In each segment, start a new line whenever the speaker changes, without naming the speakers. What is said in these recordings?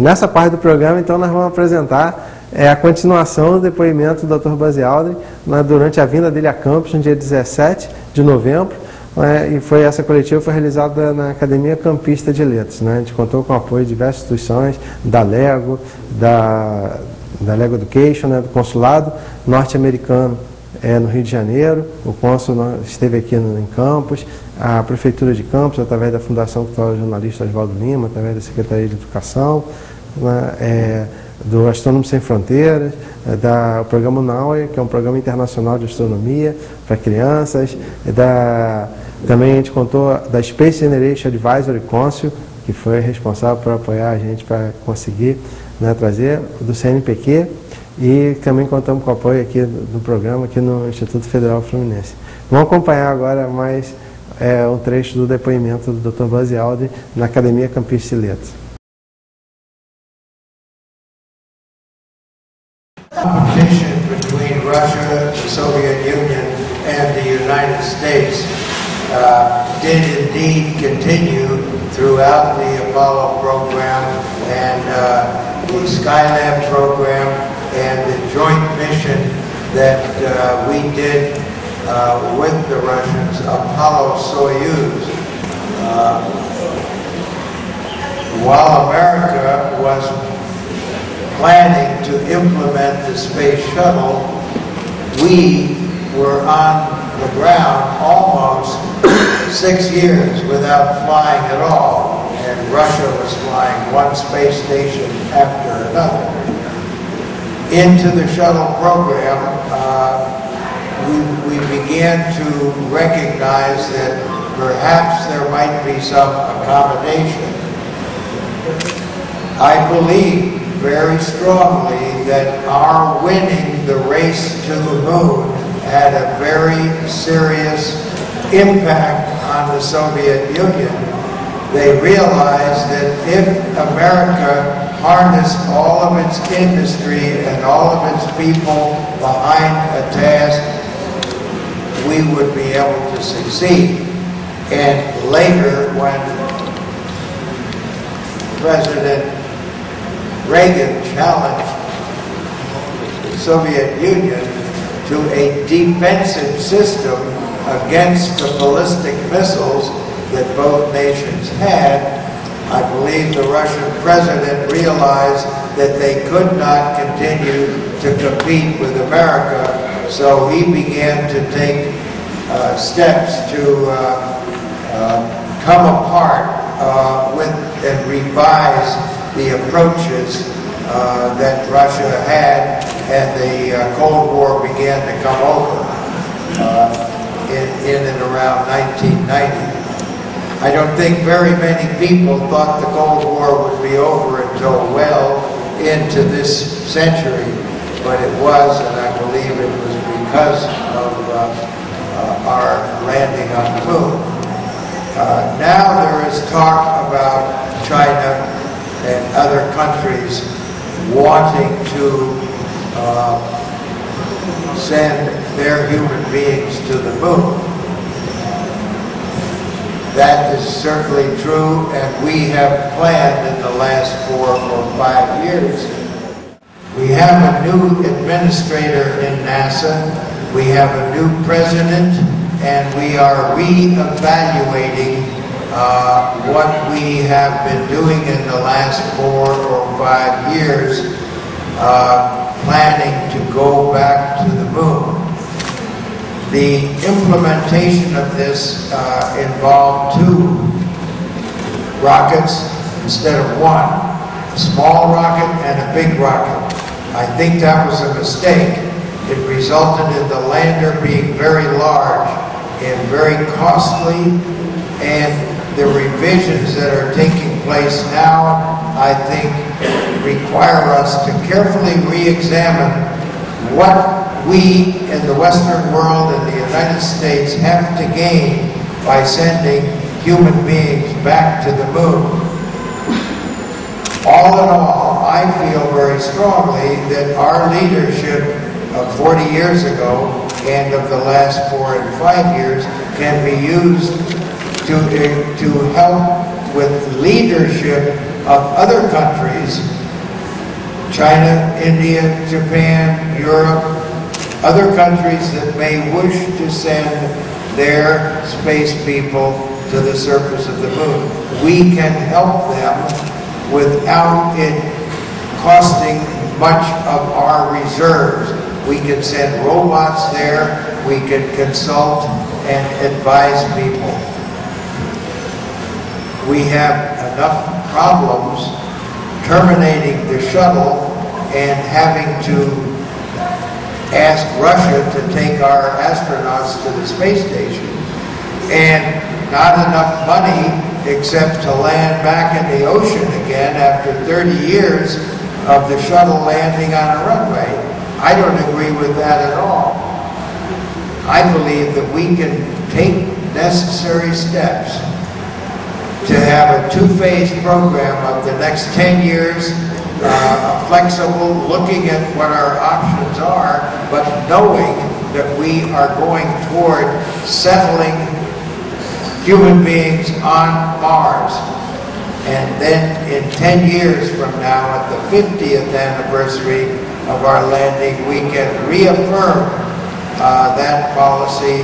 Nessa parte do programa, então, nós vamos apresentar a continuação do depoimento do Dr. Buzz Aldrin durante a vinda dele a campus, no dia 17 de novembro, e essa coletiva foi realizada na Academia Campista de Letras. A gente contou com o apoio de diversas instituições, da LEGO, da LEGO Education, do Consulado norte-americano no Rio de Janeiro. O cônsul esteve aqui em Campos, a Prefeitura de Campos, através da Fundação Cultural Jornalista Oswaldo Lima, através da Secretaria de Educação, do Astrônomos Sem Fronteiras, do Programa Um, que é um programa internacional de astronomia para crianças, também a gente contou da Space Generation Advisory Council, que foi responsável por apoiar a gente para conseguir trazer, do CNPq, e também contamos com o apoio aqui do programa aqui no Instituto Federal Fluminense. Vamos acompanhar agora mais um trecho do depoimento do Dr. Buzz Aldrin na Academia Campista de Letras.
Competition between Russia, the Soviet Union, and the United States did indeed continue throughout the Apollo program and the Skylab program and the joint mission that we did with the Russians, Apollo-Soyuz. While America was planning to implement the space shuttle, we were on the ground almost 6 years without flying at all, and Russia was flying one space station after another. Into the shuttle program, we began to recognize that perhaps there might be some accommodation. I believe very strongly that our winning the race to the moon had a very serious impact on the Soviet Union. They realized that if America harnessed all of its industry and all of its people behind a task, we would be able to succeed. And later, when President Reagan challenged the Soviet Union to a defensive system against the ballistic missiles that both nations had, I believe the Russian president realized that they could not continue to compete with America, so he began to take steps to come apart with and revise the approaches that Russia had, and the Cold War began to come over in and around 1990. I don't think very many people thought the Cold War would be over until well into this century, but it was, and I believe it was because of our landing on the moon. Now there is talk about China and other countries wanting to send their human beings to the moon. That is certainly true, and we have planned in the last 4 or 5 years. We have a new administrator in NASA, we have a new president, and we are re-evaluating what we have been doing in the last 4 or 5 years, planning to go back to the moon. The implementation of this involved 2 rockets instead of 1, a small rocket and a big rocket. I think that was a mistake. It resulted in the lander being very large and very costly, and the revisions that are taking place now, I think, require us to carefully re-examine what we in the Western world and the United States have to gain by sending human beings back to the moon. All in all, I feel very strongly that our leadership of 40 years ago and of the last 4 and 5 years can be used to help with leadership of other countries, China, India, Japan, Europe, other countries that may wish to send their space people to the surface of the moon. We can help them without it costing much of our reserves. We can send robots there, we can consult and advise people. We have enough problems terminating the shuttle and having to ask Russia to take our astronauts to the space station, and not enough money except to land back in the ocean again after 30 years of the shuttle landing on a runway. I don't agree with that at all. I believe that we can take necessary steps to have a two-phase program of the next 10 years, flexible, looking at what our options are, but knowing that we are going toward settling human beings on Mars. And then in 10 years from now, at the 50th anniversary of our landing, we can reaffirm that policy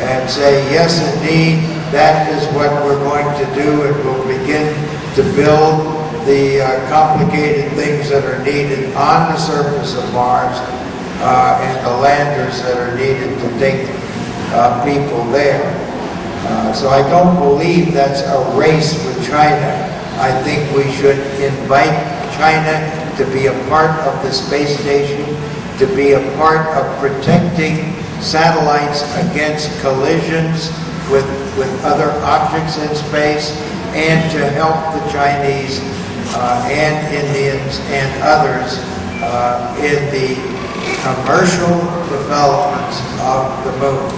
and say, yes, indeed, that is what we're going to do, and we'll begin to build the complicated things that are needed on the surface of Mars and the landers that are needed to take people there. So I don't believe that's a race with China. I think we should invite China to be a part of the space station, to be a part of protecting satellites against collisions with other objects in space, and to help the Chinese and Indians and others in the commercial developments of the moon.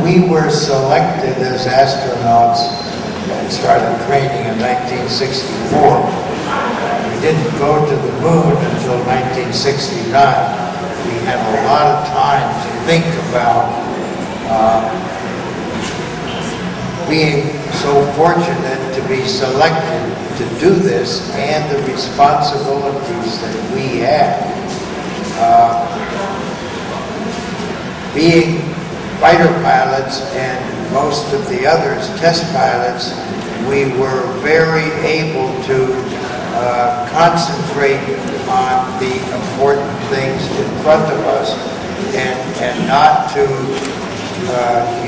We were selected as astronauts and started training in 1964. We didn't go to the moon until 1969. We had a lot of time to think about being so fortunate to be selected to do this and the responsibilities that we had. Being fighter pilots and most of the others test pilots, we were very able to concentrate on the important things in front of us and not to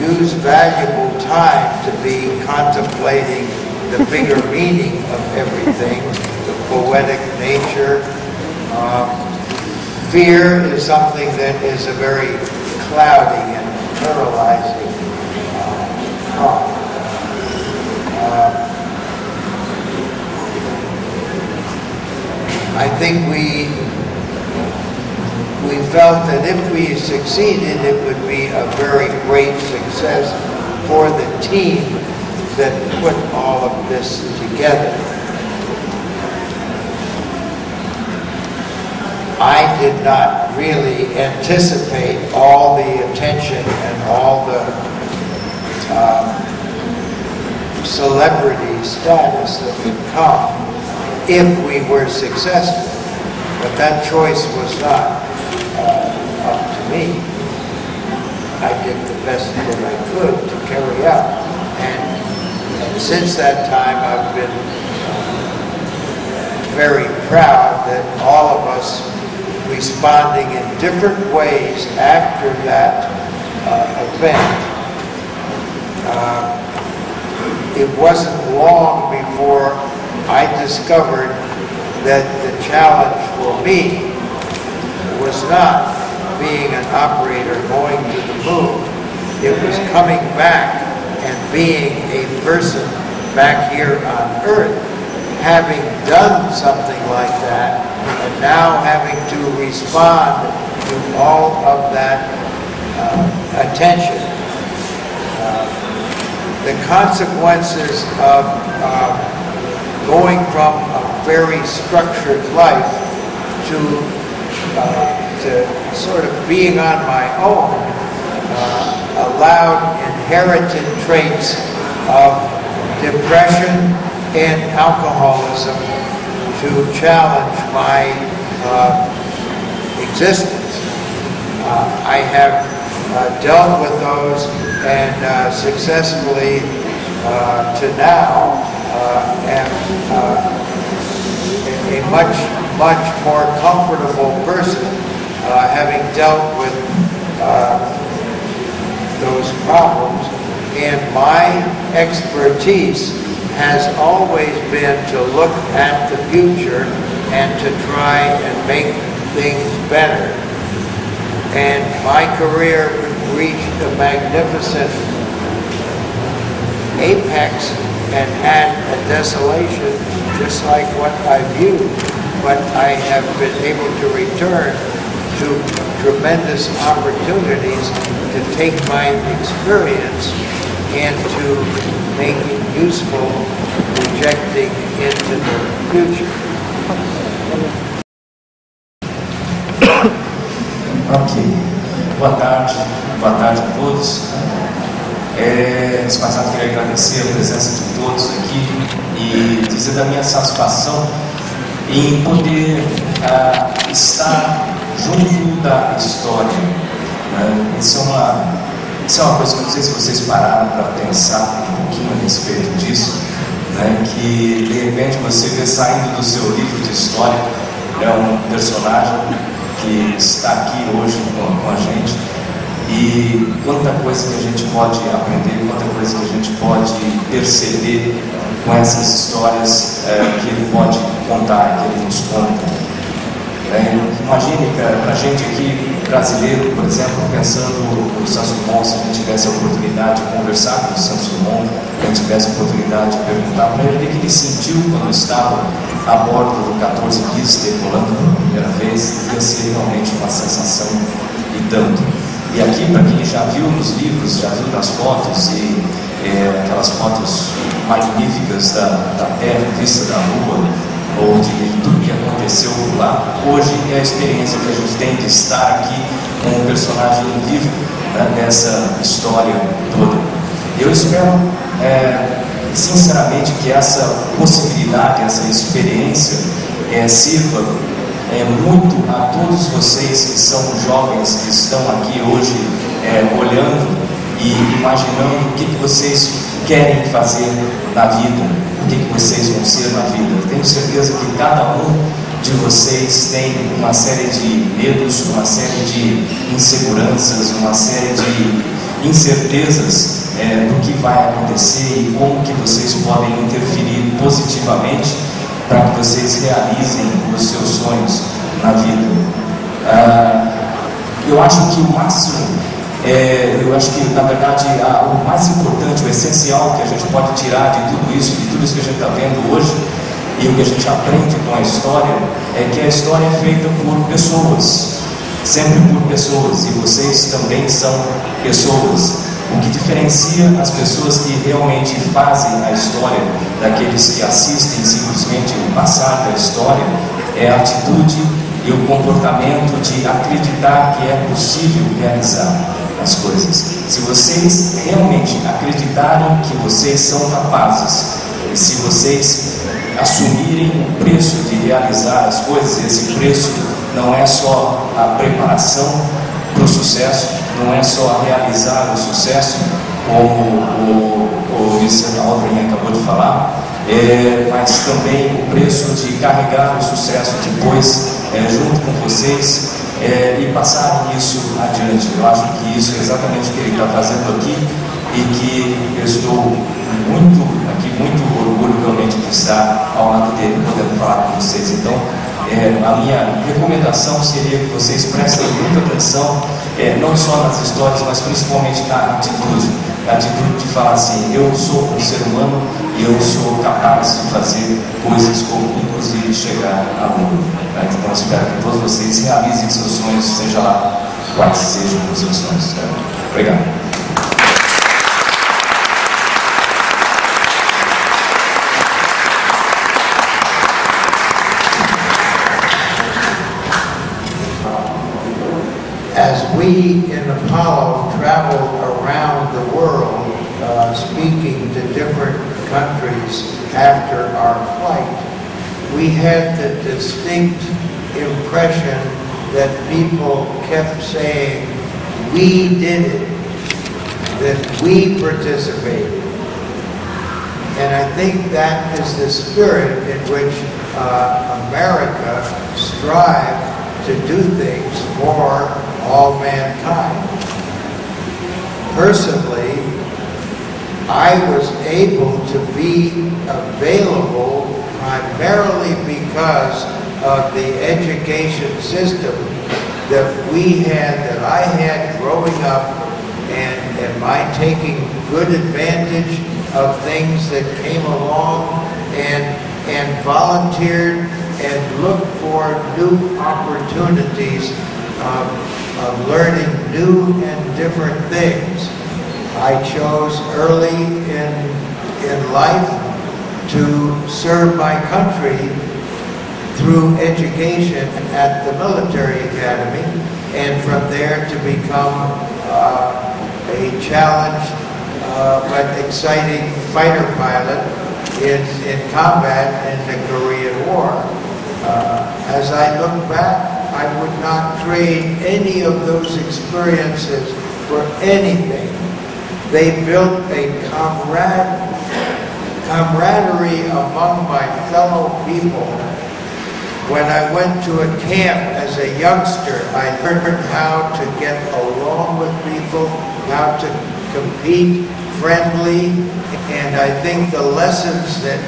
use valuable time to be contemplating the bigger meaning of everything, the poetic nature. Fear is something that is a very cloudy and paralyzing thought. I think we felt that if we succeeded, it would be a very great success for the team that put all of this together. I did not really anticipate all the attention and all the celebrity status that would come if we were successful. But that choice was not up to me. I did the best that I could to carry out. And since that time, I've been very proud that all of us responding in different ways after that event. It wasn't long before I discovered that the challenge for me was not being an operator going to the moon. It was coming back and being a person back here on Earth, having done something like that, and now having to respond to all of that attention. The consequences of going from a very structured life to sort of being on my own allowed inherited traits of depression and alcoholism to challenge my existence. I have dealt with those and successfully to now am a much more comfortable person, having dealt with those problems. And my expertise has always been to look at the future and to try and make things better. And my career reached a magnificent apex and had a desolation just like what I viewed, but I have been able to return to tremendous opportunities to take my experience and to make it useful projecting into the future.
Ok, boa tarde a todos. Antes de mais nada, queria agradecer a presença de todos aqui e dizer da minha satisfação em poder estar junto da história. Né? Isso é uma coisa que eu não sei se vocês pararam para pensar um pouquinho a respeito disso, né? Que de repente você vê saindo do seu livro de história, né, um personagem que está aqui hoje com a gente, e quanta coisa que a gente pode aprender, quanta coisa que a gente pode perceber com essas histórias que ele pode contar, que ele nos conta. Imagine para a gente aqui, brasileiro, por exemplo, pensando no Santos Dumont, se a gente tivesse a oportunidade de conversar com o Santos Dumont, se a gente tivesse a oportunidade de perguntar para ele o que ele sentiu quando estava a bordo do 14 bis decolando pela primeira vez, devia ser realmente uma sensação e tanto. E aqui, para quem já viu nos livros, já viu nas fotos, e aquelas fotos magníficas da Terra, vista da Lua, ou de tudo que aconteceu lá, hoje é a experiência que a gente tem de estar aqui com um personagem vivo, né, dessa história toda. Eu espero, sinceramente, que essa possibilidade, essa experiência sirva muito a todos vocês que são jovens, que estão aqui hoje olhando e imaginando o que vocês querem fazer na vida, o que vocês vão ser na vida. Tenho certeza que cada um de vocês tem uma série de medos, uma série de inseguranças, uma série de incertezas do que vai acontecer e como que vocês podem interferir positivamente para que vocês realizem os seus sonhos na vida. Eu acho que o máximo, na verdade, o mais importante, o essencial que a gente pode tirar de tudo isso que a gente está vendo hoje, e o que a gente aprende com a história, é que a história é feita por pessoas, sempre por pessoas, e vocês também são pessoas. O que diferencia as pessoas que realmente fazem a história daqueles que assistem simplesmente o passar da história é a atitude e o comportamento de acreditar que é possível realizar as coisas. Se vocês realmente acreditarem que vocês são capazes, e se vocês assumirem o preço de realizar as coisas, esse preço não é só a preparação para o sucesso, não é só realizar o sucesso, como o Mr. Aldrin acabou de falar, mas também o preço de carregar o sucesso depois junto com vocês e passarem isso adiante. Eu acho que isso é exatamente o que ele está fazendo aqui e que eu estou muito orgulho realmente de estar ao lado dele, podendo falar com vocês. Então, a minha recomendação seria que vocês prestem muita atenção, não só nas histórias, mas principalmente na atitude. A atitude de falar assim: eu sou um ser humano e eu sou capaz de fazer coisas como, inclusive, chegar à Lua. Tá? Então, espero que todos vocês realizem seus sonhos, seja lá quais sejam os seus sonhos. Tá? Obrigado.
As we in Apollo traveled around the world speaking to different countries after our flight, we had the distinct impression that people kept saying, we did it, that we participated. And I think that is the spirit in which America strives to do things for all mankind. Personally, I was able to be available primarily because of the education system that I had growing up, and my taking good advantage of things that came along, and volunteered and looked for new opportunities of learning new and different things. I chose early in life to serve my country through education at the military academy, and from there to become a challenged but exciting fighter pilot in combat in the Korean War. As I look back, I would not trade any of those experiences for anything. They built a camaraderie among my fellow people. When I went to a camp as a youngster, I learned how to get along with people, how to compete friendly, and I think the lessons that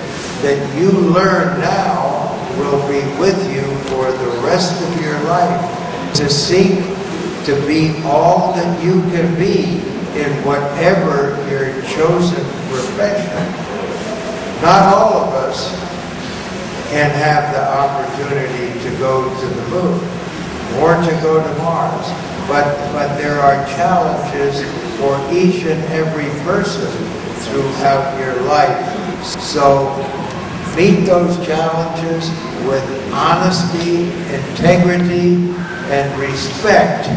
you learn now will be with you for the rest of your life, to seek to be all that you can be in whatever your chosen profession. Not all of us can have the opportunity to go to the moon or to go to Mars, but there are challenges for each and every person throughout your life. So meet those challenges with honesty, integrity, and respect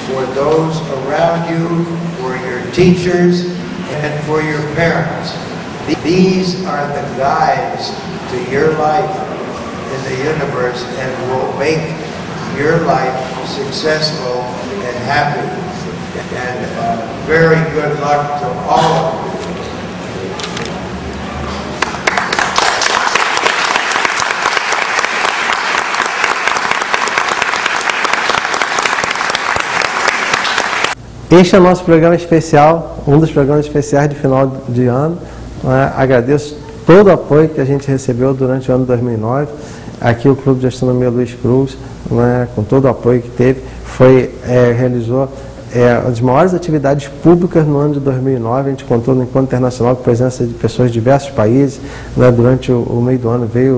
for those around you, for your teachers, and for your parents. These are the guides to your life in the universe and will make your life successful and happy. And very good luck to all of you.
Este é o nosso programa especial, um dos programas especiais de final de ano. Agradeço todo o apoio que a gente recebeu durante o ano 2009. Aqui o Clube de Astronomia Luiz Cruz, com todo o apoio que teve, realizou uma das maiores atividades públicas no ano de 2009. A gente contou no encontro internacional com a presença de pessoas de diversos países. Durante o meio do ano veio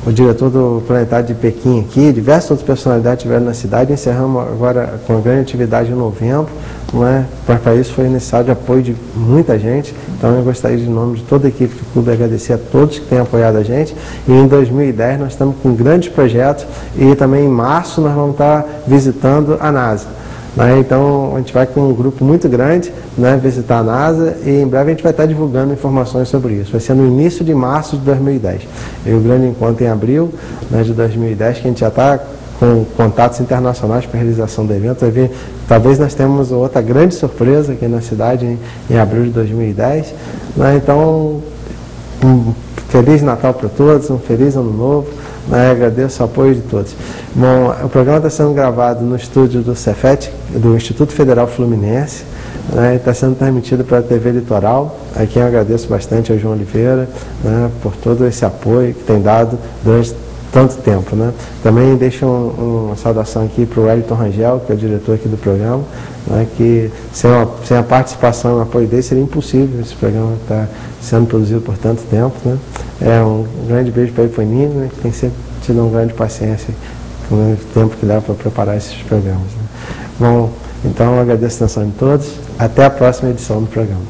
o diretor do planetário de Pequim aqui, diversas outras personalidades estiveram na cidade. Encerramos agora com uma grande atividade em novembro. Para isso foi necessário apoio de muita gente. Então eu gostaria, de nome de toda a equipe do clube, agradecer a todos que têm apoiado a gente. E em 2010 nós estamos com grandes projetos, e também em março nós vamos estar visitando a NASA. Então a gente vai com um grupo muito grande visitar a NASA, e em breve a gente vai estar divulgando informações sobre isso. Vai ser no início de março de 2010. E o grande encontro em abril de 2010, que a gente já está com contatos internacionais para a realização do evento. Talvez nós temos outra grande surpresa aqui na cidade em abril de 2010. Então, um Feliz Natal para todos, um Feliz Ano Novo. Agradeço o apoio de todos. Bom, o programa está sendo gravado no estúdio do Cefet, do Instituto Federal Fluminense. Está sendo transmitido pela TV Litoral. Aqui eu agradeço bastante ao João Oliveira por todo esse apoio que tem dado durante tanto tempo. Também deixo uma saudação aqui para o Wellington Rangel, que é o diretor aqui do programa, que sem a participação e o apoio dele seria impossível esse programa estar sendo produzido por tanto tempo. Um grande beijo para ele, para o Nino, que tem sempre tido uma grande paciência com o tempo que dá para preparar esses programas. Bom, então eu agradeço a atenção de todos. Até a próxima edição do programa.